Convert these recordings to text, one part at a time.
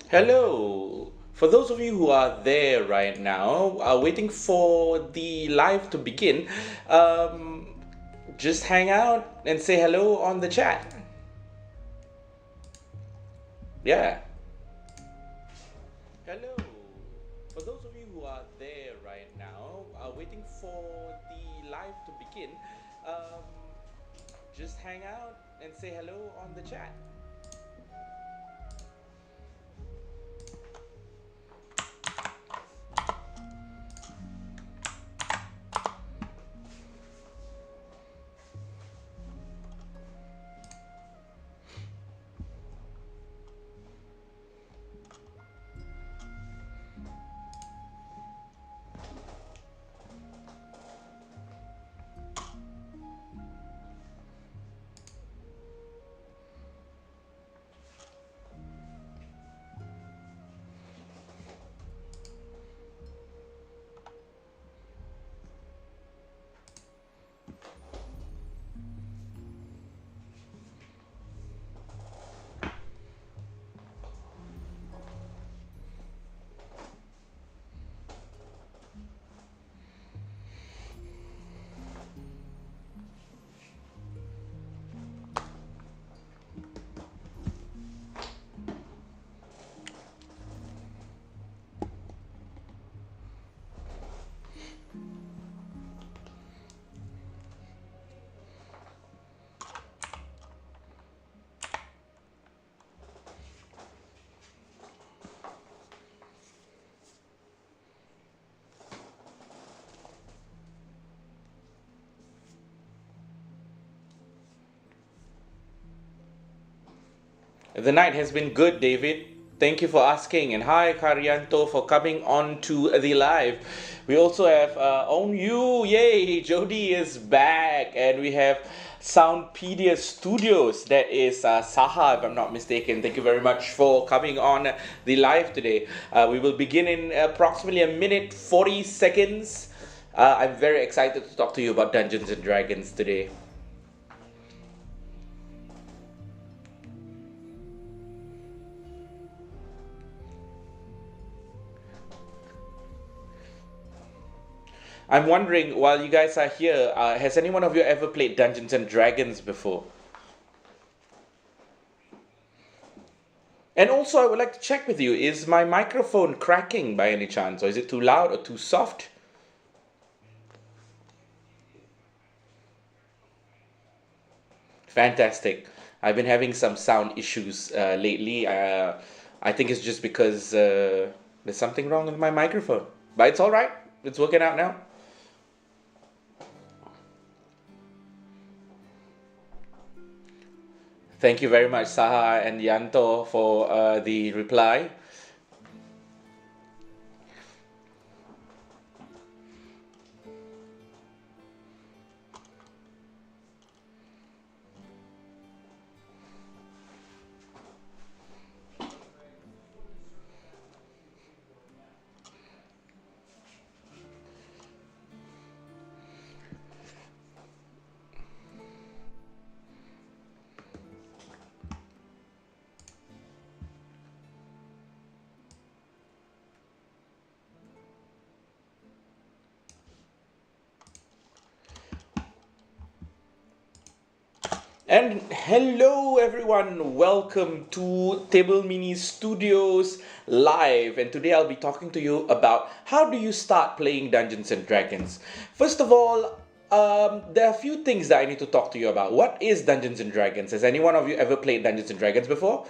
Hello. For those of you who are there right now, waiting for the live to begin, um, just hang out and say hello on the chat. Yeah. Hello. For those of you who are there right now, waiting for the live to begin, um, just hang out and say hello on the chat. The night has been good, David. Thank you for asking. And hi, Karyanto, for coming on to the live. We also have On You. Yay, Jody is back. And we have Soundpedia Studios. That is Saha, if I'm not mistaken. Thank you very much for coming on the live today. We will begin in approximately a minute 40 seconds. I'm very excited to talk to you about Dungeons and Dragons today. I'm wondering, while you guys are here, has any one of you ever played Dungeons and Dragons before? And also, I would like to check with you, is my microphone cracking by any chance, or is it too loud or too soft? Fantastic. I've been having some sound issues lately. I think it's just because there's something wrong with my microphone. But it's all right. It's working out now. Thank you very much, Saha and Yanto, for the reply. And hello everyone, welcome to Table Mini Studios Live. And today I'll be talking to you about how do you start playing Dungeons and Dragons. First of all, there are a few things that I need to talk to you about. What is Dungeons and Dragons? Has any one of you ever played Dungeons and Dragons before?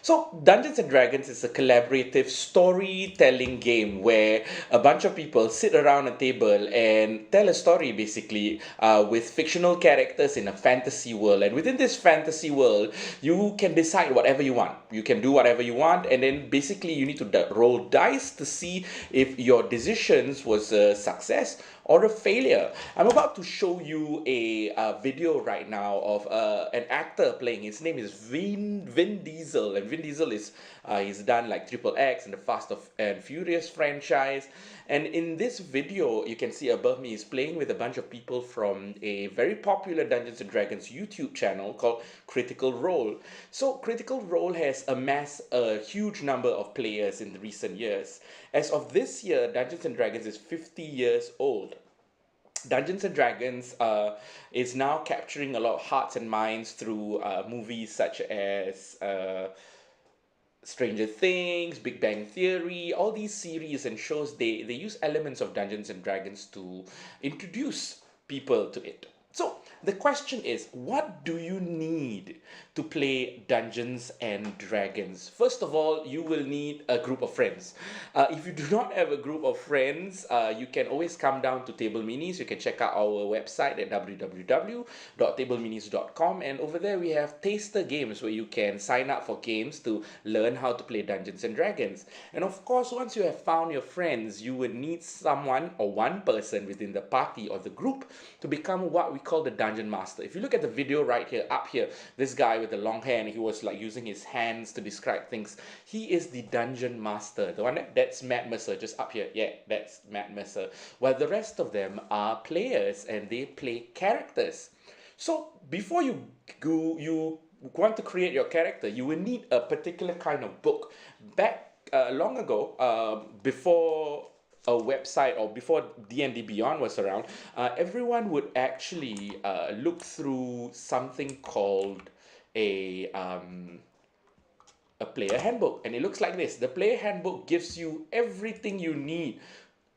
So, Dungeons and Dragons is a collaborative storytelling game where a bunch of people sit around a table and tell a story basically with fictional characters in a fantasy world. And within this fantasy world, you can decide whatever you want. You can do whatever you want, and then basically you need to roll dice to see if your decisions was a success or a failure. I'm about to show you a video right now of an actor playing. His name is Vin Diesel, and Vin Diesel is he's done like Triple X and the Fast and Furious franchise. And in this video, you can see above me, is playing with a bunch of people from a very popular Dungeons and Dragons YouTube channel called Critical Role. So Critical Role has amassed a huge number of players in the recent years. As of this year, Dungeons and Dragons is 50 years old. Dungeons and Dragons is now capturing a lot of hearts and minds through movies such as Stranger Things, Big Bang Theory, all these series and shows, they use elements of Dungeons and Dragons to introduce people to it. So the question is, what do you need to play Dungeons and Dragons? First of all, you will need a group of friends. If you do not have a group of friends, you can always come down to Table Minis. You can check out our website at www.tableminis.com, and over there we have taster games where you can sign up for games to learn how to play Dungeons and Dragons. And of course, once you have found your friends, you would need someone or one person within the party or the group to become what we call the Dungeon Master. If you look at the video right here, up here, this guy with the long hair, and he was like using his hands to describe things. He is the Dungeon Master. The one that's Matt Mercer, just up here. Yeah, that's Matt Mercer. While the rest of them are players and they play characters. So before you want to create your character, you will need a particular kind of book. Back long ago, before a website or before D&D Beyond was around, everyone would actually look through something called a player handbook, and it looks like this. The player handbook gives you everything you need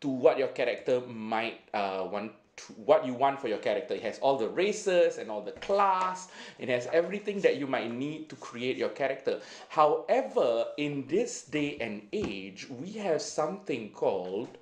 to what your character might want to, what you want for your character. It has all the races and all the class. It has everything that you might need to create your character. However, in this day and age, we have something called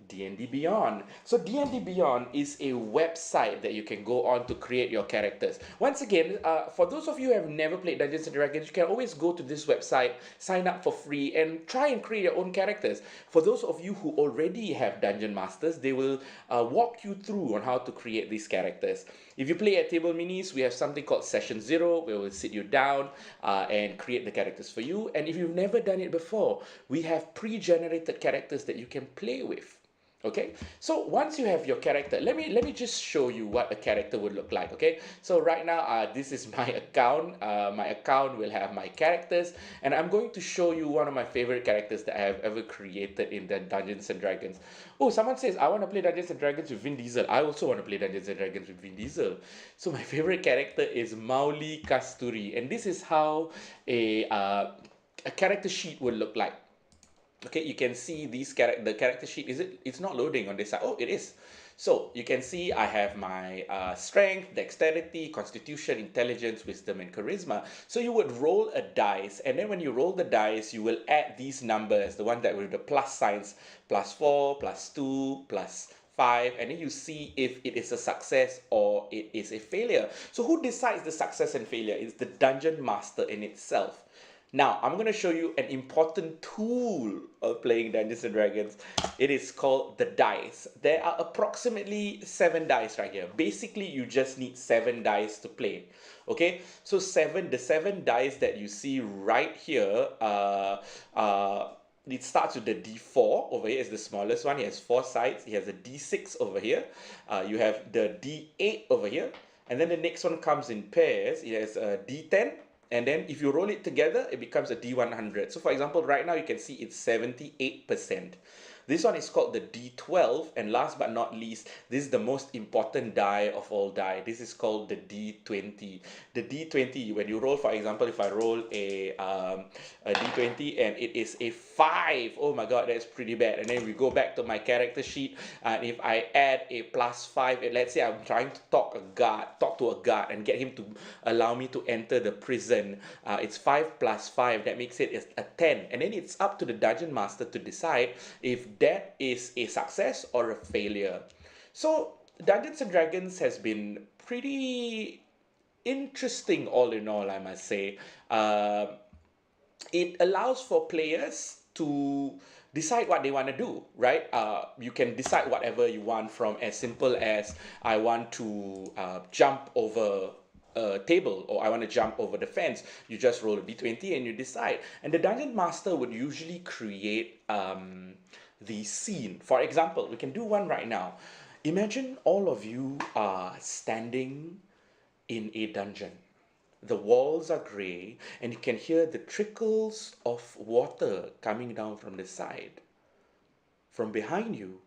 D&D Beyond. So D&D Beyond is a website that you can go on to create your characters. Once again, for those of you who have never played Dungeons & Dragons, you can always go to this website, sign up for free, and try and create your own characters. For those of you who already have Dungeon Masters, they will walk you through on how to create these characters. If you play at Table Minis, we have something called Session 0, where we'll sit you down and create the characters for you. And if you've never done it before, we have pre-generated characters that you can play with. Okay, so once you have your character, let me just show you what a character would look like. Okay, so right now this is my account. My account will have my characters, and I'm going to show you one of my favorite characters that I have ever created in the Dungeons and Dragons. Oh, someone says I want to play Dungeons and Dragons with Vin Diesel. I also want to play Dungeons and Dragons with Vin Diesel. So my favorite character is Mauli Kasturi, and this is how a character sheet would look like. Okay, you can see the character sheet. It's not loading on this side. Oh, it is. So you can see I have my strength, dexterity, constitution, intelligence, wisdom, and charisma. So you would roll a dice, and then when you roll the dice, you will add these numbers, the one that with the plus signs, +4, +2, +5, and then you see if it is a success or it is a failure. So who decides the success and failure? It's the Dungeon Master in itself. Now, I'm going to show you an important tool of playing Dungeons & Dragons. It is called the dice. There are approximately 7 dice right here. Basically, you just need 7 dice to play. Okay, so the 7 dice that you see right here, it starts with the D4 over here. Is the smallest one. It has 4 sides. It has a D6 over here. You have the D8 over here. And then the next one comes in pairs. It has a D10. And then if you roll it together, it becomes a D100. So for example, right now you can see it's 78%. This one is called the D12, and last but not least, this is the most important die of all die. This is called the D20. The D20, when you roll, for example, if I roll a D20 and it is a 5, oh my god, that's pretty bad. And then we go back to my character sheet, and if I add a +5, and let's say I'm trying to talk to a guard and get him to allow me to enter the prison, it's 5 + 5, that makes it a 10. And then it's up to the Dungeon Master to decide if that is a success or a failure. So Dungeons and Dragons has been pretty interesting all in all, I must say. It allows for players to decide what they want to do, right? You can decide whatever you want, from as simple as I want to jump over a table, or I want to jump over the fence. You just roll a d20 and you decide. And the dungeon master would usually create the scene. For example, we can do one right now. Imagine all of you are standing in a dungeon. The walls are grey, and you can hear the trickles of water coming down from the side. From behind you,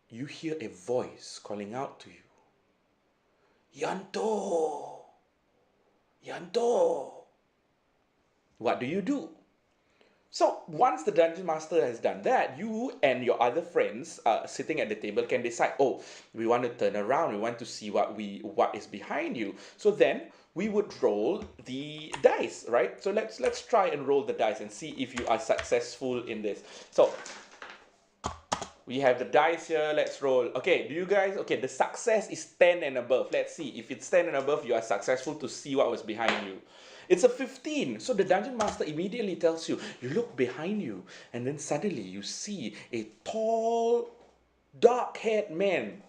you hear a voice calling out to you. Yanto! Yanto! What do you do? So once the dungeon master has done that, you and your other friends sitting at the table can decide, oh, we want to turn around, we want to see what is behind you. So then we would roll the dice, right? So let's try and roll the dice and see if you are successful in this. So we have the dice here. Let's roll. Okay, do you guys? Okay, the success is 10 and above. Let's see. If it's 10 and above, you are successful to see what was behind you. It's a 15. So the dungeon master immediately tells you, you look behind you, and then suddenly you see a tall, dark-haired man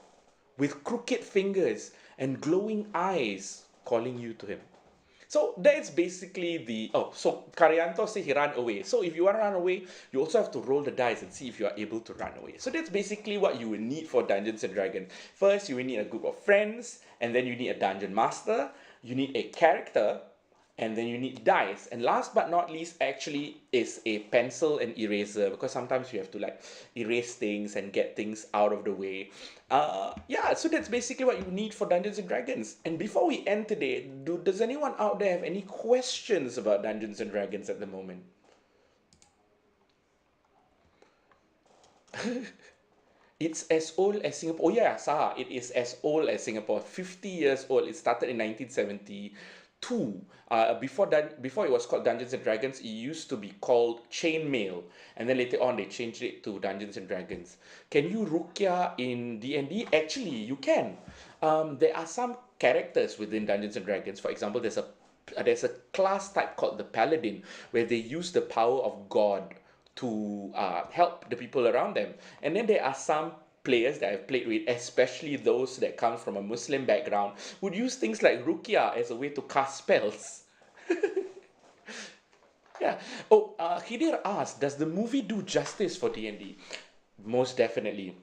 with crooked fingers and glowing eyes calling you to him. So that's basically the, so Karyanto said he ran away. So if you want to run away, you also have to roll the dice and see if you are able to run away. So that's basically what you will need for Dungeons and Dragons. First, you will need a group of friends, and then you need a dungeon master, you need a character, and then you need dice. And last but not least actually is a pencil and eraser, because sometimes you have to like erase things and get things out of the way. Yeah, so that's basically what you need for Dungeons and Dragons. And before we end today, does anyone out there have any questions about Dungeons and Dragons at the moment? It's as old as Singapore. Oh yeah, Saha, it is as old as Singapore. 50 years old. It started in 1972. Before it was called Dungeons and Dragons, it used to be called Chainmail, and then later on they changed it to Dungeons and Dragons. Can you Rukia in D&D? Actually, you can. There are some characters within Dungeons and Dragons. For example, there's a class type called the Paladin, where they use the power of God to help the people around them. And then there are some players that I've played with, especially those that come from a Muslim background, would use things like Ruqya as a way to cast spells. Yeah. Oh, Khidir asked, does the movie do justice for D&D? Most definitely.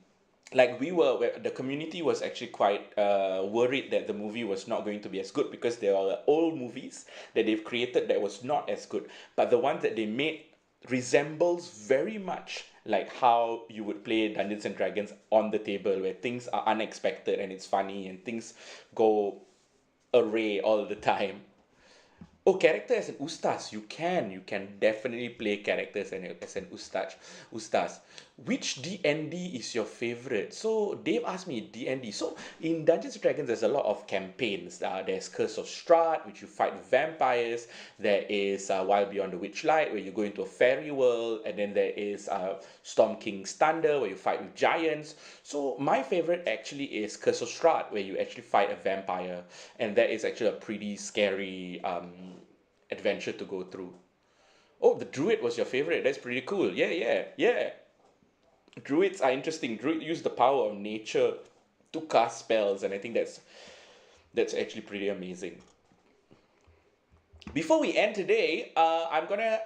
Like the community was actually quite worried that the movie was not going to be as good, because there are old movies that they've created that was not as good. But the ones that they made resembles very much like how you would play Dungeons and Dragons on the table, where things are unexpected and it's funny and things go array all the time. Oh, character as an ustaz. You can definitely play characters as an ustaz. Which D&D is your favorite? So Dave asked me D&D. So in Dungeons and Dragons, there's a lot of campaigns. There's Curse of Strahd, which you fight with vampires. There is Wild Beyond the Witchlight, where you go into a fairy world. And then there is Storm King's Thunder, where you fight with giants. So my favorite actually is Curse of Strahd, where you actually fight a vampire. And that is actually a pretty scary adventure to go through. Oh, the druid was your favorite. That's pretty cool. Yeah. Druids are interesting. Druid use the power of nature to cast spells, and I think that's actually pretty amazing. Before we end today, I'm gonna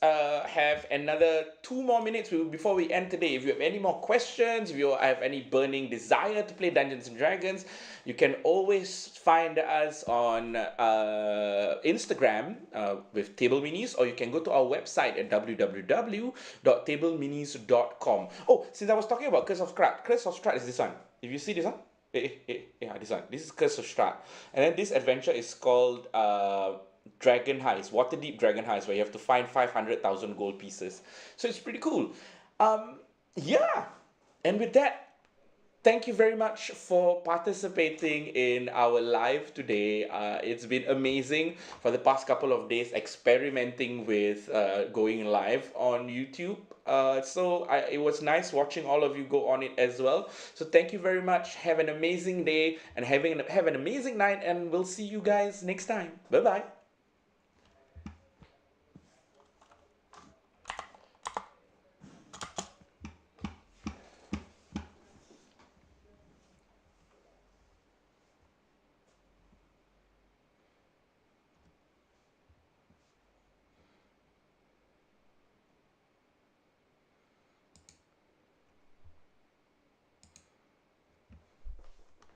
have another 2 more minutes before we end today. If you have any more questions, if you have any burning desire to play Dungeons and Dragons, you can always find us on Instagram with Table Minis, or you can go to our website at www.tableminis.com. Oh, since I was talking about Curse of Strahd is this one. If you see this one. Yeah, this one. This is Curse of Strahd. And then this adventure is called Dragon Heist, Waterdeep Dragon Heist, where you have to find 500,000 gold pieces. So it's pretty cool. Yeah. And with that, thank you very much for participating in our live today. It's been amazing for the past couple of days experimenting with going live on YouTube. It was nice watching all of you go on it as well. So thank you very much. Have an amazing day and have an amazing night, and we'll see you guys next time. Bye bye.